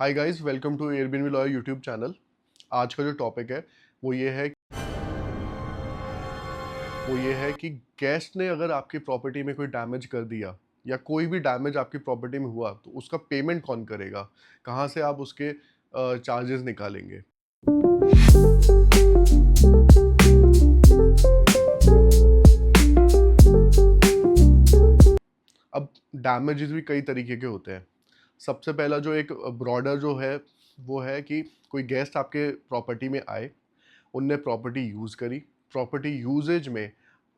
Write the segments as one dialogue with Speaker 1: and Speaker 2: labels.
Speaker 1: Hi guys, welcome to Airbnb lawyer YouTube channel. आज का जो टॉपिक है वो ये है कि गेस्ट ने अगर आपकी प्रॉपर्टी में कोई डैमेज कर दिया या कोई भी डैमेज आपकी प्रॉपर्टी में हुआ तो उसका पेमेंट कौन करेगा, कहाँ से आप उसके चार्जेस निकालेंगे। अब डैमेजेस भी कई तरीके के होते हैं। सबसे पहला जो एक ब्रॉडर जो है वो है कि कोई गेस्ट आपके प्रॉपर्टी में आए, उनने प्रॉपर्टी यूज़ करी, प्रॉपर्टी यूजेज में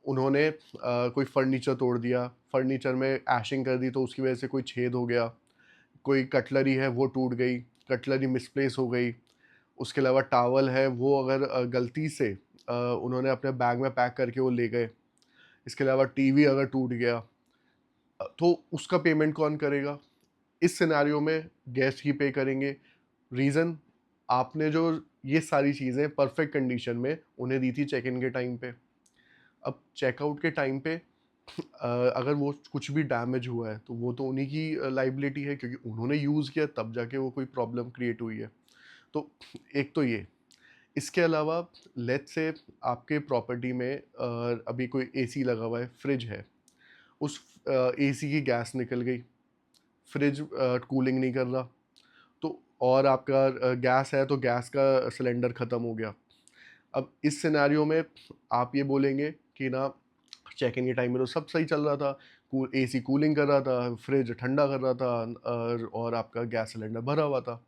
Speaker 1: उन्होंने कोई फर्नीचर तोड़ दिया, फर्नीचर में ऐशिंग कर दी तो उसकी वजह से कोई छेद हो गया, कोई कटलरी है वो टूट गई, कटलरी मिसप्लेस हो गई। उसके अलावा टावल है वो अगर गलती से उन्होंने अपने बैग में पैक करके वो ले गए। इसके अलावा टीवी अगर टूट गया तो उसका पेमेंट कौन करेगा। इस सिनेरियो में गेस्ट ही पे करेंगे। रीज़न, आपने जो ये सारी चीज़ें परफेक्ट कंडीशन में उन्हें दी थी चेक इन के टाइम पे। अब चेकआउट के टाइम पे अगर वो कुछ भी डैमेज हुआ है तो वो तो उन्हीं की लाइबिलिटी है, क्योंकि उन्होंने यूज़ किया तब जाके वो कोई प्रॉब्लम क्रिएट हुई है। तो एक तो ये। इसके अलावा लेट्स से आपके प्रॉपर्टी में अभी कोई एसी लगा हुआ है, फ्रिज है, उस एसी की गैस निकल गई, फ्रिज कूलिंग नहीं कर रहा, तो और आपका गैस है तो गैस का सिलेंडर ख़त्म हो गया। अब इस सिनेरियो में आप ये बोलेंगे कि ना चेक इन के टाइम में तो सब सही चल रहा था, एसी कूलिंग कर रहा था, फ्रिज ठंडा कर रहा था, और आपका गैस सिलेंडर भरा हुआ था।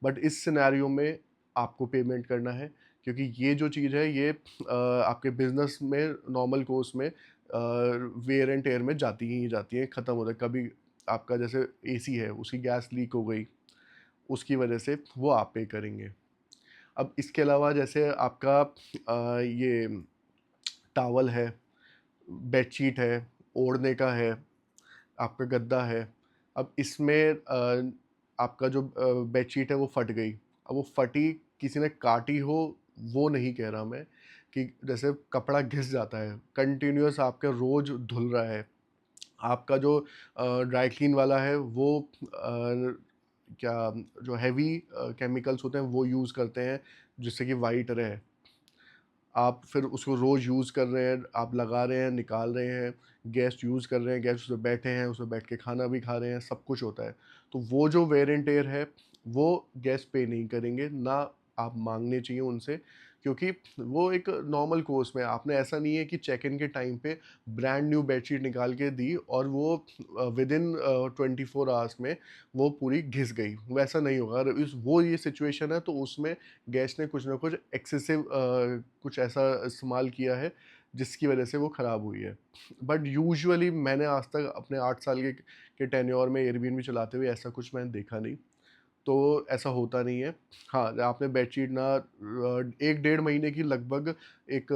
Speaker 1: बट इस सिनेरियो में आपको पेमेंट करना है, क्योंकि ये जो चीज़ है ये आपके बिजनेस में नॉर्मल कोर्स में वेयर एंड टेयर में जाती ही जाती है, ख़त्म होता है। कभी आपका जैसे एसी है उसकी गैस लीक हो गई, उसकी वजह से वो आप पे करेंगे। अब इसके अलावा जैसे आपका ये टॉवल है, बेडशीट है, ओढ़ने का है, आपका गद्दा है। अब इसमें आपका जो बेडशीट है वो फट गई। अब वो फटी किसी ने काटी हो, वो नहीं कह रहा मैं, कि जैसे कपड़ा घिस जाता है, कंटिन्यूअस आपका रोज़ धुल रहा है। आपका जो ड्राई क्लीन वाला है वो क्या जो हेवी केमिकल्स होते हैं वो यूज़ करते हैं जिससे कि वाइट रहे। आप फिर उसको रोज़ यूज़ कर रहे हैं, आप लगा रहे हैं, निकाल रहे हैं, गेस्ट यूज़ कर रहे हैं, गेस्ट उसमें बैठे हैं, उसमें बैठ के खाना भी खा रहे हैं, सब कुछ होता है। तो वो जो वेयर एंड टेयर है, वो गेस्ट पे नहीं करेंगे, ना आप माँगने चाहिए उनसे, क्योंकि वो एक नॉर्मल कोर्स में आपने ऐसा नहीं है कि चेक इन के टाइम पे ब्रांड न्यू बेडशीट निकाल के दी और वो विदिन 24 आवर्स में वो पूरी घिस गई, वैसा नहीं होगा। अगर इस वो ये सिचुएशन है तो उसमें गेस्ट ने कुछ ना कुछ एक्सेसिव कुछ ऐसा इस्तेमाल किया है जिसकी वजह से वो ख़राब हुई है। बट यूजुअली मैंने आज तक अपने 8 साल के टेन्योर में एयरबीएनबी चलाते हुए ऐसा कुछ मैंने देखा नहीं, तो ऐसा होता नहीं है। हाँ, आपने बेडशीट ना 1 डेढ़ महीने की लगभग एक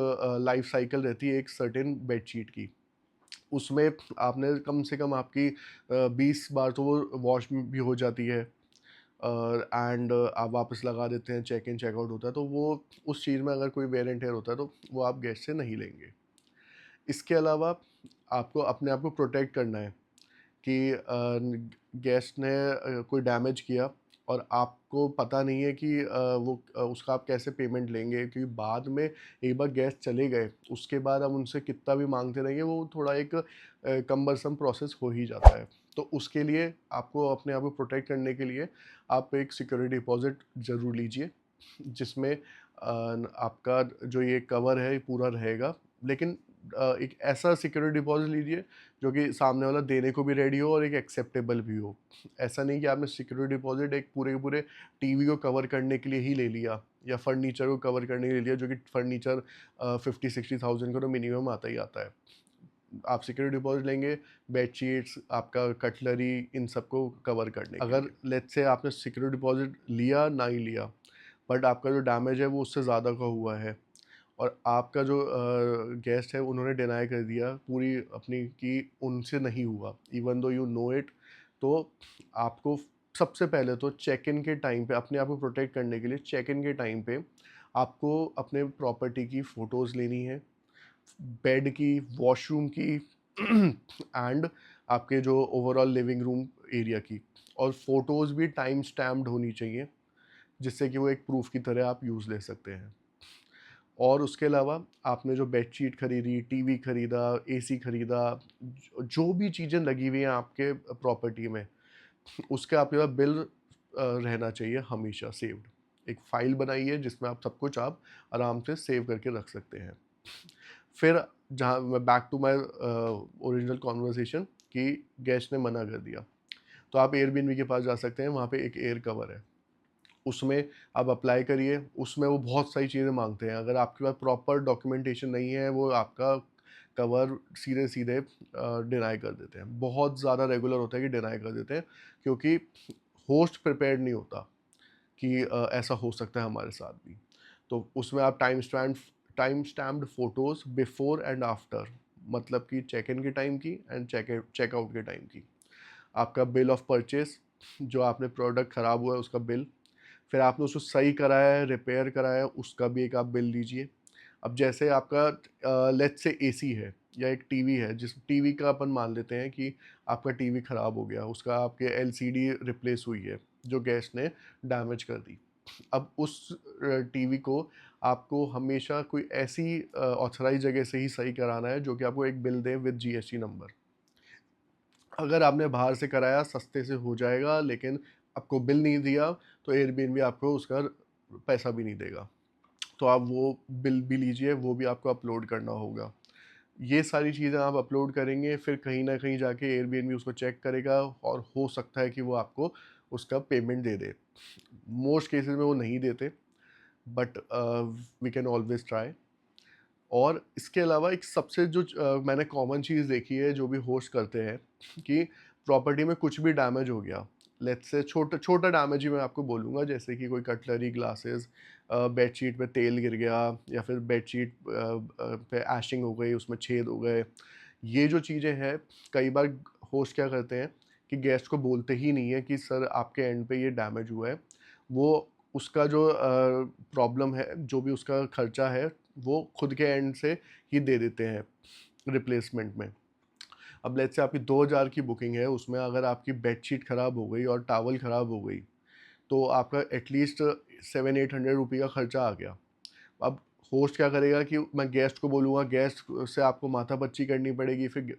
Speaker 1: लाइफ़ साइकिल रहती है एक सर्टेन बेडशीट की। उसमें आपने कम से कम आपकी 20 बार तो वो वॉश भी हो जाती है, एंड आप वापस लगा देते हैं, चेक इन चेक आउट होता है, तो वो उस चीज़ में अगर कोई वेयर एंड टेयर होता है तो वो आप गेस्ट से नहीं लेंगे। इसके अलावा आपको अपने आप को प्रोटेक्ट करना है कि गेस्ट ने कोई डैमेज किया और आपको पता नहीं है कि उसका आप कैसे पेमेंट लेंगे, क्योंकि बाद में एक बार गेस्ट चले गए उसके बाद हम उनसे कितना भी मांगते रहेंगे वो थोड़ा एक कम्बरसम प्रोसेस हो ही जाता है। तो उसके लिए आपको अपने आप को प्रोटेक्ट करने के लिए आप एक सिक्योरिटी डिपॉजिट ज़रूर लीजिए, जिसमें आपका जो ये कवर है ये पूरा रहेगा। लेकिन एक ऐसा सिक्योरिटी डिपॉजिट लीजिए जो कि सामने वाला देने को भी रेडी हो और एक एक्सेप्टेबल भी हो। ऐसा नहीं कि आपने सिक्योरिटी डिपॉजिट एक पूरे के पूरे टीवी को कवर करने के लिए ही ले लिया या फर्नीचर को कवर करने के लिए लिया, जो कि फर्नीचर 50-60,000 का तो मिनिमम आता ही आता है। आप सिक्योरिटी डिपॉजिट लेंगे बेडशीट्स, आपका कटलरी, इन सबको कवर करने के लिए। अगर लेट्स से आपने सिक्योरिटी डिपॉजिट लिया ना ही लिया, बट आपका जो डैमेज है वो उससे ज़्यादा का हुआ है और आपका जो गेस्ट है उन्होंने डिनाई कर दिया पूरी अपनी कि उनसे नहीं हुआ, even though you know it, तो आपको सबसे पहले तो चेक इन के टाइम पे अपने आप को प्रोटेक्ट करने के लिए चेक इन के टाइम पे आपको अपने प्रॉपर्टी की फ़ोटोज़ लेनी है, बेड की, वॉशरूम की एंड आपके जो ओवरऑल लिविंग रूम एरिया की, और फ़ोटोज़ भी टाइम स्टैम्प्ड होनी चाहिए, जिससे कि वो एक प्रूफ़ की तरह आप यूज़ ले सकते हैं। और उसके अलावा आपने जो बेडशीट खरीदी, टीवी खरीदा, एसी खरीदा, जो भी चीज़ें लगी हुई हैं आपके प्रॉपर्टी में, उसका आपके पास बिल रहना चाहिए हमेशा सेव्ड। एक फ़ाइल बनाइए जिसमें आप सब कुछ आप आराम से सेव करके रख सकते हैं। फिर जहाँ मैं back to my original conversation कि गेस्ट ने मना कर दिया, तो आप एयरबीएनबी के पास जा सकते हैं, वहाँ पे एक एयर कवर है। उसमें आप अप्लाई करिए, उसमें वो बहुत सारी चीज़ें माँगते हैं। अगर आपके पास प्रॉपर डॉक्यूमेंटेशन नहीं है, वो आपका कवर सीधे-सीधे डिनाई कर देते हैं। बहुत ज़्यादा रेगुलर होता है कि डिनाई कर देते हैं, क्योंकि होस्ट प्रिपेयर्ड नहीं होता कि ऐसा हो सकता है हमारे साथ भी। तो उसमें आप time stamped photos before and after, मतलब कि चेक इन के टाइम की एंड चेकआउट के टाइम की। आपका बिल ऑफ परचेज़, जो आपने प्रोडक्ट ख़राब हुआ है उसका बिल, फिर आपने उसको सही कराया है, रिपेयर कराया है, उसका भी एक आप बिल लीजिए। अब जैसे आपका लेट्स से एसी है या एक टीवी है, जिस टीवी का अपन मान लेते हैं कि आपका टीवी ख़राब हो गया, उसका आपके एलसीडी रिप्लेस हुई है, जो गेस्ट ने डैमेज कर दी। अब उस टीवी को आपको हमेशा कोई ऐसी ऑथराइज़ जगह से ही सही कराना है, जो कि आपको एक bill they with GST number. अगर आपने बाहर से कराया, सस्ते से हो जाएगा, लेकिन आपको बिल नहीं दिया, तो एयरबीएनबी आपको उसका पैसा भी नहीं देगा। तो आप वो बिल भी लीजिए, वो भी आपको अपलोड करना होगा। ये सारी चीज़ें आप अपलोड करेंगे, फिर कहीं न कहीं जाके एयरबीएनबी उसको चेक करेगा, और हो सकता है कि वो आपको उसका पेमेंट दे दे। मोस्ट केसेज़ में वो नहीं देते, but we can always try. और इसके अलावा एक सबसे जो मैंने कॉमन चीज़ देखी है जो भी होस्ट करते हैं, कि प्रॉपर्टी में कुछ भी डैमेज हो गया, लेट्स से छोटा छोटा डैमेज ही मैं आपको बोलूँगा, जैसे कि कोई कटलरी, ग्लासेस, बेडशीट पे तेल गिर गया, या फिर बेडशीट पे ऐशिंग हो गई, उसमें छेद हो गए। ये जो चीज़ें हैं, कई बार होस्ट क्या करते हैं कि गेस्ट को बोलते ही नहीं है कि सर आपके एंड पे ये डैमेज हुआ है। वो उसका जो प्रॉब्लम है, जो भी उसका खर्चा है, वो खुद के एंड से ही दे देते हैं रिप्लेसमेंट में। अब लेट्स से आपकी 2000 की बुकिंग है, उसमें अगर आपकी बेडशीट ख़राब हो गई और टॉवल ख़राब हो गई, तो आपका एटलीस्ट 700-800 रुपये का खर्चा आ गया। अब होस्ट क्या करेगा कि मैं गेस्ट को बोलूँगा, गेस्ट से आपको माथापच्ची करनी पड़ेगी, फिर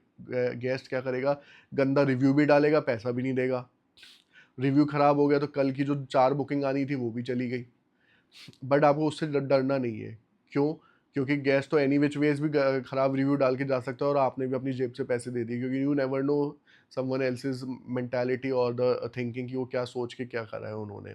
Speaker 1: गेस्ट क्या करेगा, गंदा रिव्यू भी डालेगा, पैसा भी नहीं देगा। रिव्यू ख़राब हो गया तो कल की जो 4 बुकिंग आनी थी वो भी चली गई। बट आपको उससे डरना नहीं है। क्यों? क्योंकि गेस्ट तो एनी व्हिच वेज़ भी खराब रिव्यू डाल के जा सकता है, और आपने भी अपनी जेब से पैसे दे दिए, क्योंकि you never know someone else's mentality और द थिंकिंग, कि वो क्या सोच के क्या करा है उन्होंने।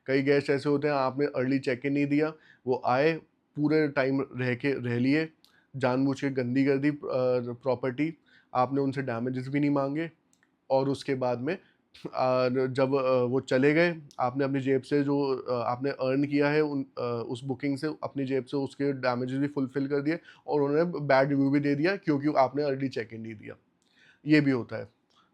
Speaker 1: कई गेस्ट ऐसे होते हैं, आपने अर्ली चेक इन नहीं दिया, वो आए, पूरे टाइम रह लिए, जानबूझ के गंदी कर दी प्रॉपर्टी, आपने उनसे डैमेजेस भी नहीं माँगे, और उसके बाद में जब वो चले गए, आपने अपनी जेब से जो आपने अर्न किया है उस बुकिंग से, अपनी जेब से उसके डैमेजेस भी फुलफ़िल कर दिए, और उन्होंने बैड रिव्यू भी दे दिया, क्योंकि आपने अर्ली चेक इन नहीं दिया। ये भी होता है।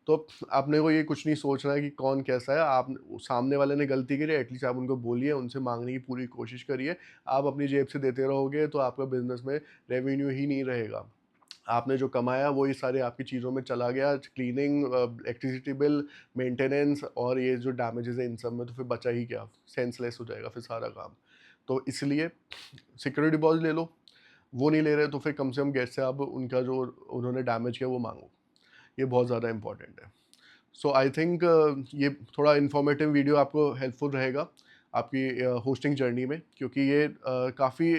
Speaker 1: तो अपने को ये कुछ नहीं सोचना है कि कौन कैसा है, आप सामने वाले ने गलती करी है, एटलीस्ट आप उनको बोलिए, उनसे माँगने की पूरी कोशिश करिए। आप अपनी जेब से देते रहोगे तो आपका बिज़नेस में रेवेन्यू ही नहीं रहेगा। आपने जो कमाया वही सारे आपकी चीज़ों में चला गया, क्लीनिंग, इलेक्ट्रिसिटी बिल, मेंटेनेंस, और ये जो डैमेजेज़ हैं इन सब में, तो फिर बचा ही क्या? सेंसलेस हो जाएगा फिर सारा काम। तो इसलिए सिक्योरिटी डिपॉज़िट ले लो, वो नहीं ले रहे तो फिर कम से कम गेस्ट से आप उनका जो उन्होंने डैमेज किया वो माँगो। ये बहुत ज़्यादा इम्पोर्टेंट है। सो आई थिंक ये थोड़ा इन्फॉर्मेटिव वीडियो आपको हेल्पफुल रहेगा आपकी होस्टिंग जर्नी में, क्योंकि ये काफ़ी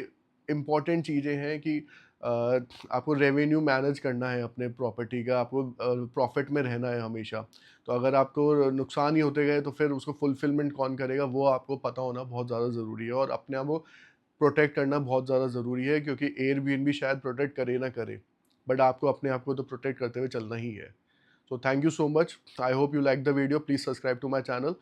Speaker 1: इम्पॉर्टेंट चीज़ें हैं कि आपको रेवेन्यू मैनेज करना है अपने प्रॉपर्टी का, आपको प्रॉफिट में रहना है हमेशा। तो अगर आपको नुकसान ही होते गए, तो फिर उसको फुलफिलमेंट कौन करेगा, वो आपको पता होना बहुत ज़्यादा ज़रूरी है, और अपने आप को प्रोटेक्ट करना बहुत ज़्यादा ज़रूरी है, क्योंकि एयरबीएनबी शायद प्रोटेक्ट करे ना करे, बट आपको अपने आप को तो प्रोटेक्ट करते हुए चलना ही है। So thank you so much. I hope you liked the video. Please subscribe to my channel.